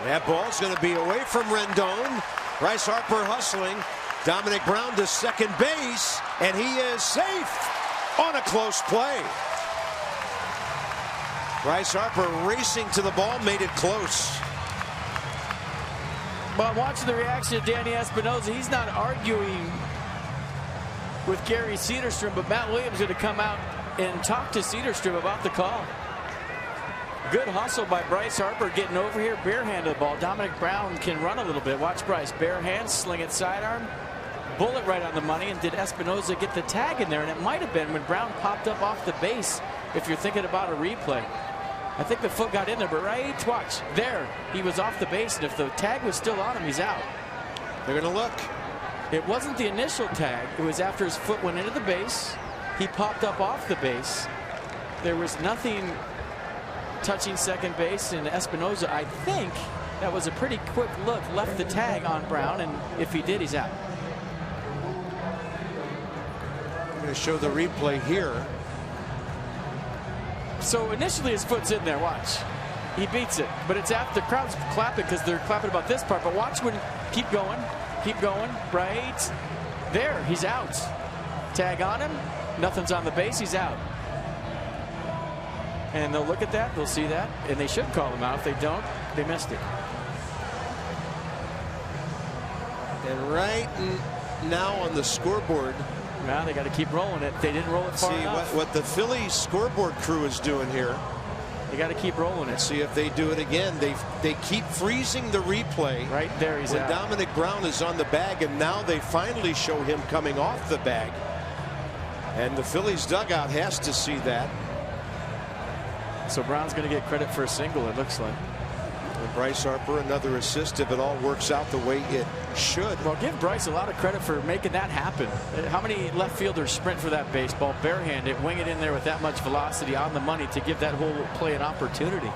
That ball's going to be away from Rendon. Bryce Harper hustling. Domonic Brown to second base, and he is safe on a close play. Bryce Harper racing to the ball, made it close. Well, watching the reaction of Danny Espinosa, he's not arguing with Gary Cederstrom, but Matt Williams going to come out and talk to Cederstrom about the call. Good hustle by Bryce Harper getting over here, barehanded the ball. Domonic Brown can run a little bit. Watch Bryce, bare hand, sling it sidearm, bullet right on the money. And did Espinosa get the tag in there? And it might have been when Brown popped up off the base, if you're thinking about a replay. I think the foot got in there, but right, watch, there, he was off the base, and if the tag was still on him, he's out. They're going to look. It wasn't the initial tag. It was after his foot went into the base. He popped up off the base. There was nothing touching second base, and Espinosa, I think, that was a pretty quick look, left the tag on Brown, and if he did, he's out. I'm going to show the replay here. So initially his foot's in there, watch. He beats it, but it's after the crowd's clapping because they're clapping about this part, but watch when, keep going, right there, he's out. Tag on him, nothing's on the base, he's out. And they'll look at that, they'll see that, and they should call him out. If they don't, they missed it. And right now on the scoreboard, now they got to keep rolling it. They didn't roll it far enough. See what the Phillies scoreboard crew is doing here. They got to keep rolling it. See if they do it again. They keep freezing the replay. Right there, he's out. Domonic Brown is on the bag, and now they finally show him coming off the bag. And the Phillies dugout has to see that. So Brown's going to get credit for a single, it looks like. And Bryce Harper another assist if it all works out the way it should. Well, give Bryce a lot of credit for making that happen. How many left fielders sprint for that baseball barehanded, wing it in there with that much velocity on the money to give that whole play an opportunity?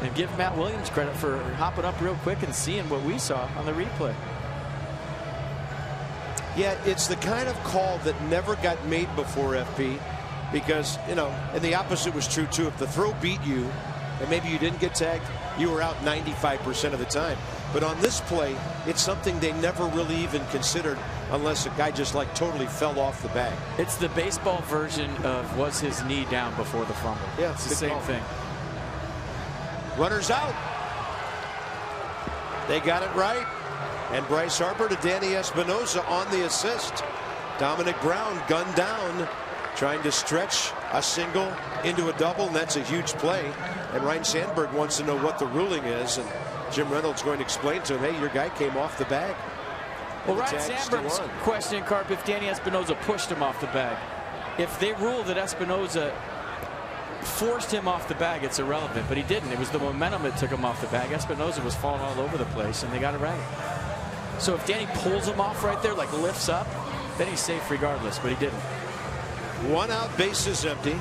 And give Matt Williams credit for hopping up real quick and seeing what we saw on the replay. Yeah, it's the kind of call that never got made before, FP, because, you know, and the opposite was true too. If the throw beat you and maybe you didn't get tagged, you were out 95% of the time. But on this play, it's something they never really even considered unless a guy just like totally fell off the bag. It's the baseball version of was his knee down before the fumble. Yeah, it's the same thing. Runners out. They got it right. And Bryce Harper to Danny Espinosa on the assist. Domonic Brown gunned down, trying to stretch a single into a double, and that's a huge play. And Ryan Sandberg wants to know what the ruling is, and Jim Reynolds going to explain to him, hey, your guy came off the bag. Well, Ryan Sandberg's questioning Carp if Danny Espinosa pushed him off the bag. If they rule that Espinosa forced him off the bag, it's irrelevant, but he didn't. It was the momentum that took him off the bag. Espinosa was falling all over the place, and they got it right. So if Danny pulls him off right there, like lifts up, then he's safe regardless, but he didn't. One out, bases empty.